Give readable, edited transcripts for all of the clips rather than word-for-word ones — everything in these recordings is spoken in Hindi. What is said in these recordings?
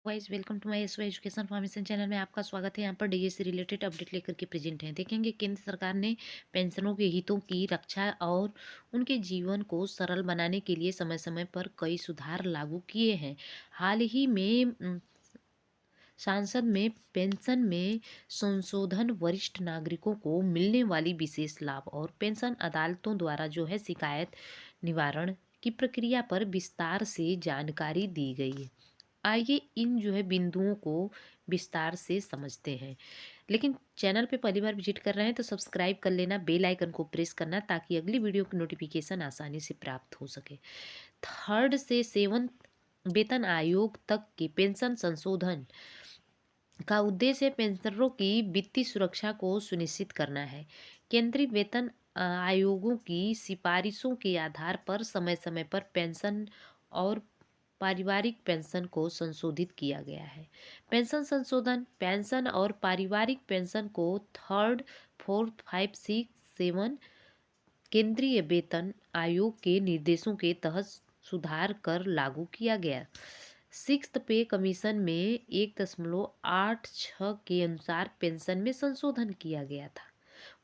Guys, welcome to my SY education formation channel में आपका स्वागत है। यहाँ पर डीए से रिलेटेड अपडेट लेकर के प्रेजेंट हैं। देखेंगे केंद्र सरकार ने पेंशनरों के हितों की रक्षा और उनके जीवन को सरल बनाने के लिए समय समय पर कई सुधार लागू किए हैं। हाल ही में सांसद में पेंशन में संशोधन, वरिष्ठ नागरिकों को मिलने वाली विशेष लाभ और पेंशन अदालतों द्वारा शिकायत निवारण की प्रक्रिया पर विस्तार से जानकारी दी गई है। आइए इन बिंदुओं को विस्तार से समझते हैं। लेकिन चैनल पे पहली बार विजिट कर रहे हैं तो सब्सक्राइब कर लेना, बेल आइकन को प्रेस करना ताकि अगली वीडियो की नोटिफिकेशन आसानी से प्राप्त हो सके। थर्ड से सेवन्थ वेतन आयोग तक के पेंशन संशोधन का उद्देश्य पेंशनरों की वित्तीय सुरक्षा को सुनिश्चित करना है। केंद्रीय वेतन आयोगों की सिफारिशों के आधार पर समय समय पर पेंशन और पारिवारिक पेंशन को संशोधित किया गया है। पेंशन संशोधन, पेंशन और पारिवारिक पेंशन को third, fourth, five, six, seven केंद्रीय वेतन आयोग के निर्देशों के तहत सुधार कर लागू किया गया। सिक्स्थ पे कमीशन में 1.86 के अनुसार पेंशन में संशोधन किया गया था।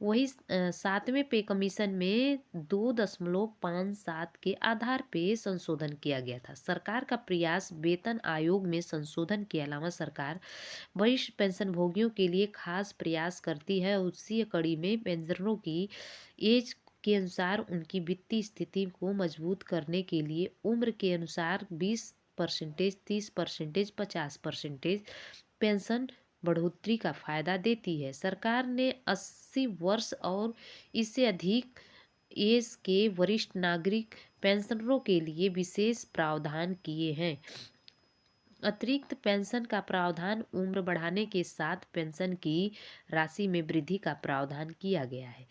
वही सातवें पे कमीशन में 2.57 के आधार पे संशोधन किया गया था। सरकार का प्रयास वेतन आयोग में संशोधन के अलावा सरकार वरिष्ठ पेंशन भोगियों के लिए खास प्रयास करती है। उसी कड़ी में पेंशनरों की एज के अनुसार उनकी वित्तीय स्थिति को मजबूत करने के लिए उम्र के अनुसार 20%, 30%, 50% पेंशन बढ़ोतरी का फायदा देती है। सरकार ने 80 वर्ष और इससे अधिक एज के वरिष्ठ नागरिक पेंशनरों के लिए विशेष प्रावधान किए हैं। अतिरिक्त पेंशन का प्रावधान उम्र बढ़ाने के साथ पेंशन की राशि में वृद्धि का प्रावधान किया गया है।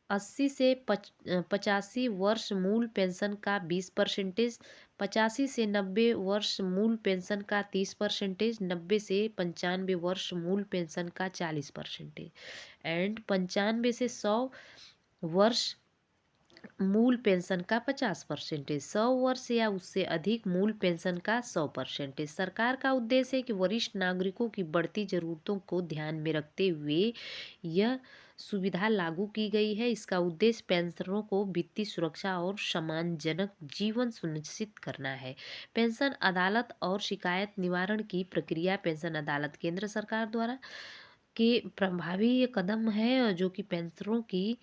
80 से 85 वर्ष मूल पेंशन का 20%, 85 से 90 वर्ष मूल पेंशन का 30%, 90 से 95 वर्ष मूल पेंशन का 40% एंड 95 से 100 वर्ष मूल पेंशन का 50%, 100 वर्ष या उससे अधिक मूल पेंशन का 100%। सरकार का उद्देश्य है कि वरिष्ठ नागरिकों की बढ़ती जरूरतों को ध्यान में रखते हुए यह सुविधा लागू की गई है। इसका उद्देश्य पेंशनरों को वित्तीय सुरक्षा और सम्मानजनक जीवन सुनिश्चित करना है। पेंशन अदालत और शिकायत निवारण की प्रक्रिया। पेंशन अदालत केंद्र सरकार द्वारा के प्रभावी ये कदम है जो कि पेंशनरों की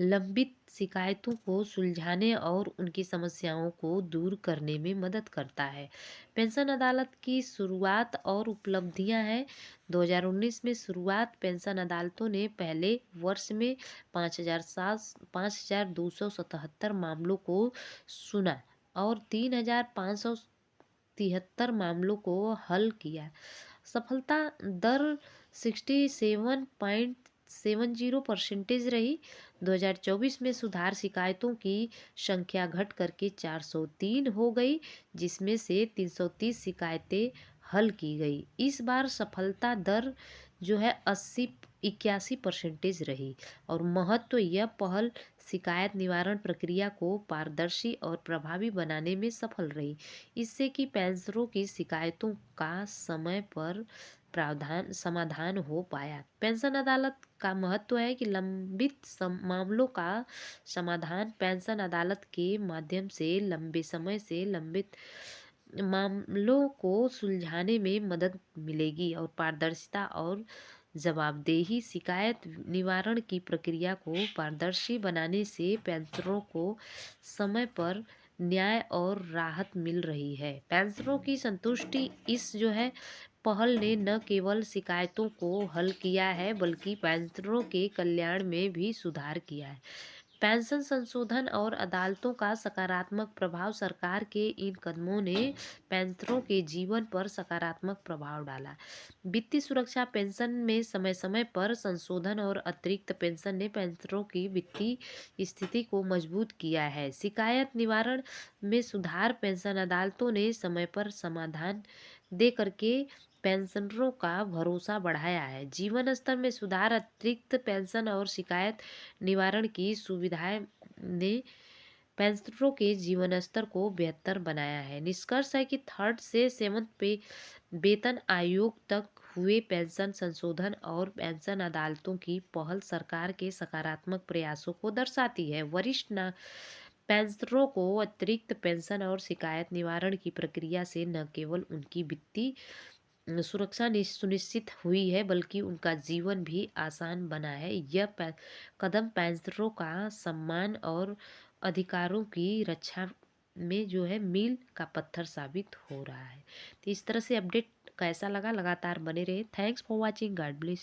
लंबित शिकायतों को सुलझाने और उनकी समस्याओं को दूर करने में मदद करता है। पेंशन अदालत की शुरुआत और उपलब्धियां हैं। 2019 में शुरुआत पेंशन अदालतों ने पहले वर्ष में 5,277 मामलों को सुना और 3,573 मामलों को हल किया। सफलता दर 67.70% रही। 2024 में सुधार शिकायतों की संख्या घट करके 403 हो गई, जिसमें से 330 शिकायतें हल की गई। इस बार सफलता दर 81% रही और महत्व यह पहल शिकायत निवारण प्रक्रिया को पारदर्शी और प्रभावी बनाने में सफल रही। इससे कि पेंशनरों की शिकायतों का समय पर समाधान हो पाया। पेंशन अदालत का महत्व है कि लंबित मामलों का समाधान पेंशन अदालत के माध्यम से लंबे समय से लंबित मामलों को सुलझाने में मदद मिलेगी और पारदर्शिता और जवाबदेही। शिकायत निवारण की प्रक्रिया को पारदर्शी बनाने से पेंशनरों को समय पर न्याय और राहत मिल रही है। पेंशनरों की संतुष्टि इस पहल ने न केवल शिकायतों को हल किया है बल्कि पेंशनरों के कल्याण में भी सुधार किया है। पेंशन संशोधन और अदालतों का सकारात्मक प्रभाव। सरकार के इन कदमों ने पेंशनरों के जीवन पर सकारात्मक प्रभाव डाला। वित्तीय सुरक्षा। पेंशन में समय समय पर संशोधन और अतिरिक्त पेंशन ने पेंशनरों की वित्तीय स्थिति को मजबूत किया है। शिकायत निवारण में सुधार। पेंशन अदालतों ने समय पर समाधान दे करके पेंशनरों का भरोसा बढ़ाया है। जीवन स्तर में सुधार। अतिरिक्त पेंशन और शिकायत निवारण की सुविधाएं ने पेंशनरों के जीवन स्तर को बेहतर बनाया है। निष्कर्ष है कि थर्ड से सेवन्थ पे वेतन आयोग तक हुए पेंशन संशोधन और पेंशन अदालतों की पहल सरकार के सकारात्मक प्रयासों को दर्शाती है। वरिष्ठ ना पेंशनरों को अतिरिक्त पेंशन और शिकायत निवारण की प्रक्रिया से न केवल उनकी वित्तीय सुरक्षा सुनिश्चित हुई है, बल्कि उनका जीवन भी आसान बना है। यह कदम पेंशनरों का सम्मान और अधिकारों की रक्षा में जो है मील का पत्थर साबित हो रहा है। तो इस तरह से अपडेट कैसा लगा, लगातार बने रहे। Thanks for watching. God bless.